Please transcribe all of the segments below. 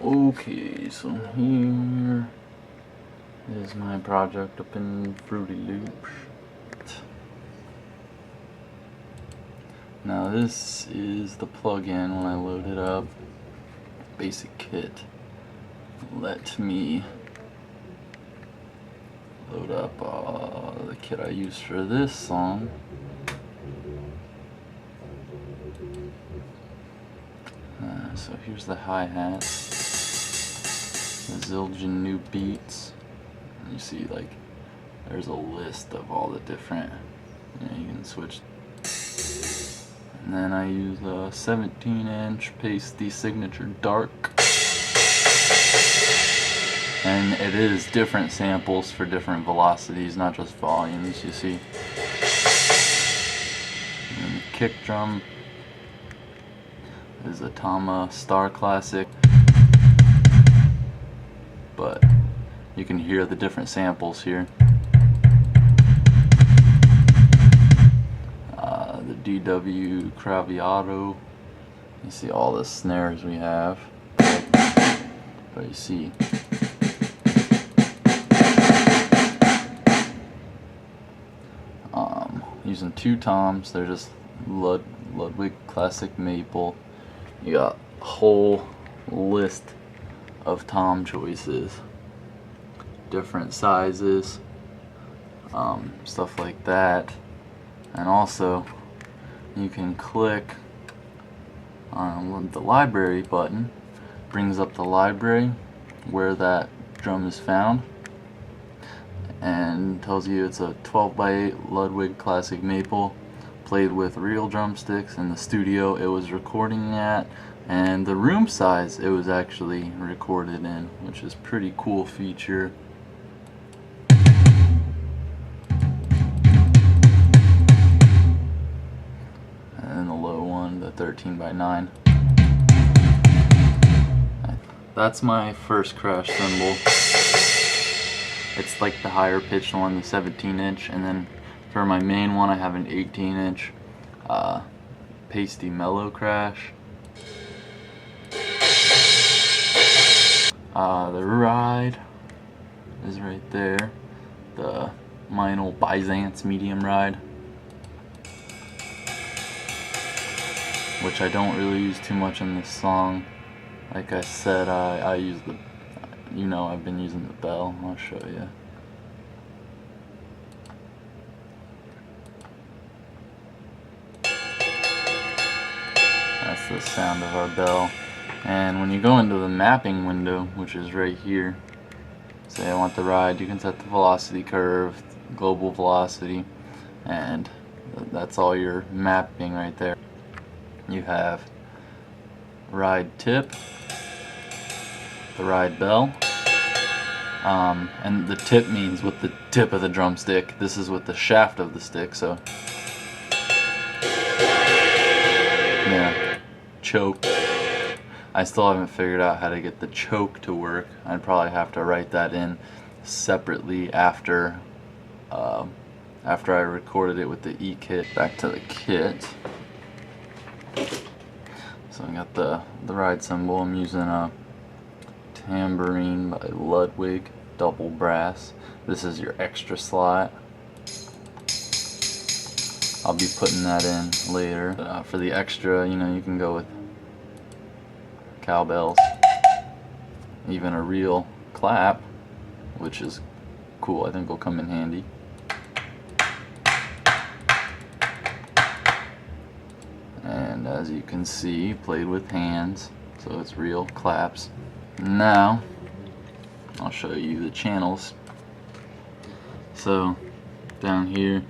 Okay, so here is my project up in Fruity Loops. Now this is the plugin when I load it up. Basic kit. Let me load up the kit I used for this song. So here's the hi-hat, a zillion new beats. You see, like, there's a list of all the different, you can switch. And then I use a 17-inch pasty signature dark. And it is different samples for different velocities, not just volumes, you see. And the kick drum is a Tama Star Classic, but you can hear the different samples here. The DW Craviato, you see all the snares we have, but you see using two toms, they're just Ludwig Classic Maple. You got a whole list of tom choices, different sizes, stuff like that. And also you can click on the library button, brings up the library where that drum is found, and tells you it's a 12x8 Ludwig Classic Maple, played with real drumsticks in the studio it was recording at, and the room size it was actually recorded in, which is a pretty cool feature. And the low one, the 13x9. That's my first crash cymbal. It's like the higher pitched one, the 17-inch, and then for my main one I have an 18-inch pasty mellow crash. The ride is right there, the Meinl Byzance medium ride, which I don't really use too much in this song. Like I said, I use the, I've been using the bell. I'll show you. That's the sound of our bell. And when you go into the mapping window, which is right here, say I want the ride, you can set the velocity curve, global velocity, and that's all your mapping right there. You have ride tip, the ride bell, and the tip means with the tip of the drumstick. This is with the shaft of the stick, so yeah, choke. I still haven't figured out how to get the choke to work. I'd probably have to write that in separately after I recorded it with the E-kit. Back to the kit. So I got the ride cymbal. I'm using a tambourine by Ludwig, double brass. This is your extra slot. I'll be putting that in later. For the extra, you can go with cowbells, even a real clap, which is cool. I think will come in handy. And as you can see, played with hands, so it's real claps. Now I'll show you the channels. So down here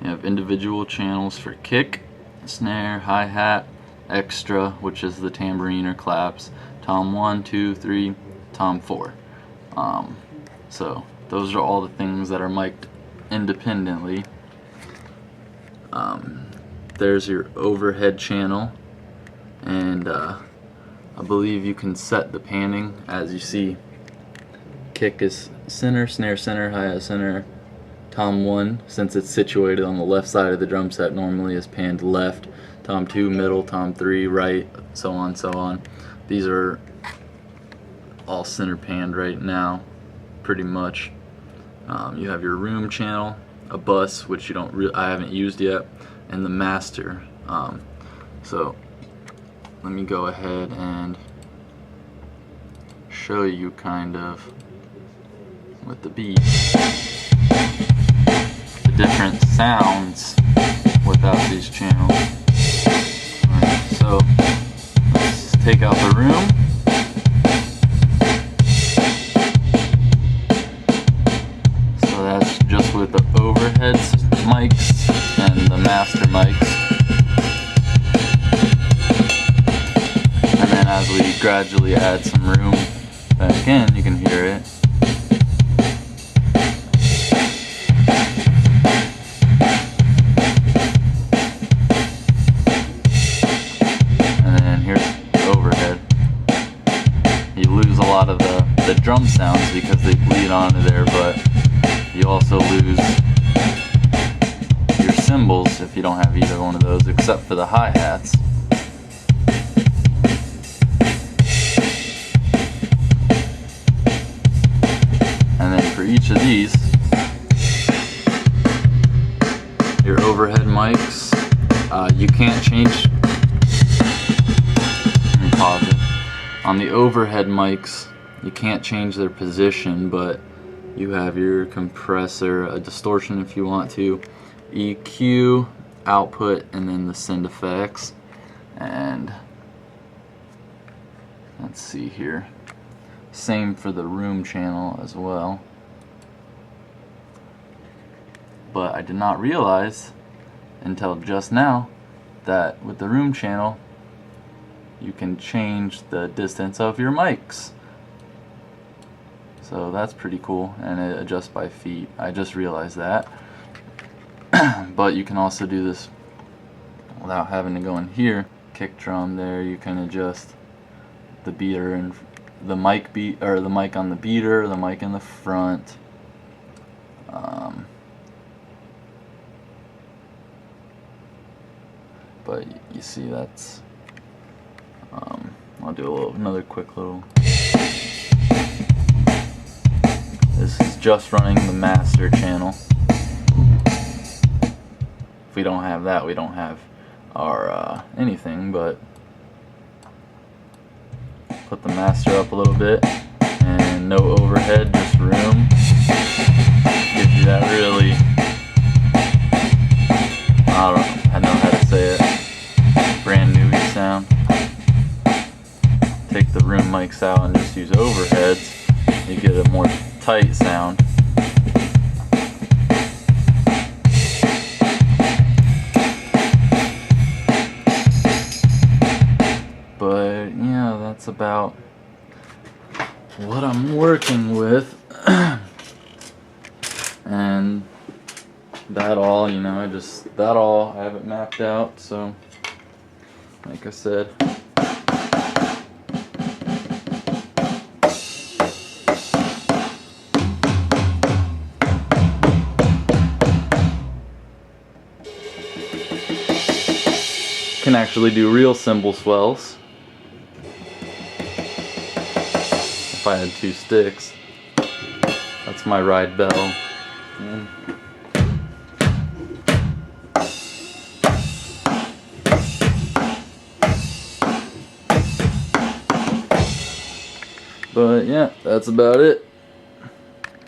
you have individual channels for kick, snare, hi-hat, extra, which is the tambourine or claps, tom 1, 2, 3, tom 4. So those are all the things that are mic'd independently. There's your overhead channel, and I believe you can set the panning. As you see, kick is center, snare center, hi-hat center, tom 1, since it's situated on the left side of the drum set, normally is panned left, tom 2 middle, tom 3 right, so on, so on. These are all center panned right now, pretty much. You have your room channel, a bus, which I haven't used yet, and the master. So let me go ahead and show you kind of with the beat the different sounds without these channels. Alright, so let's take out the room. So that's just with the overhead mics and the master mics. And then as we gradually add some room back in, you can hear it. And then here's the overhead. You lose a lot of the drum sounds because they bleed onto there, but you also lose your cymbals if you don't have either one of those, except for the hi-hats. And then for each of these, your overhead mics, you can't change. Let me pause it. On the overhead mics, you can't change their position, but you have your compressor, a distortion if you want to, EQ, output, and then the send effects. And let's see here. Same for the room channel as well. But I did not realize until just now that with the room channel you can change the distance of your mics. So that's pretty cool, and it adjusts by feet. I just realized that. But you can also do this without having to go in here. Kick drum there, you can adjust the beater and the mic beat, or the mic on the beater, the mic in the front. But you see that's I'll do another quick little. This is just running the master channel. If we don't have that, we don't have our anything, but put the master up a little bit, and no overhead, just room. Gives you that really, I don't know how to say it, brand new-y sound. Take the room mics out and just use overheads, you get a more tight sound. But yeah, that's about what I'm working with. And that all, you know, I have it mapped out, so like I said. Can actually do real cymbal swells if I had two sticks. That's my ride bell. But yeah, that's about it.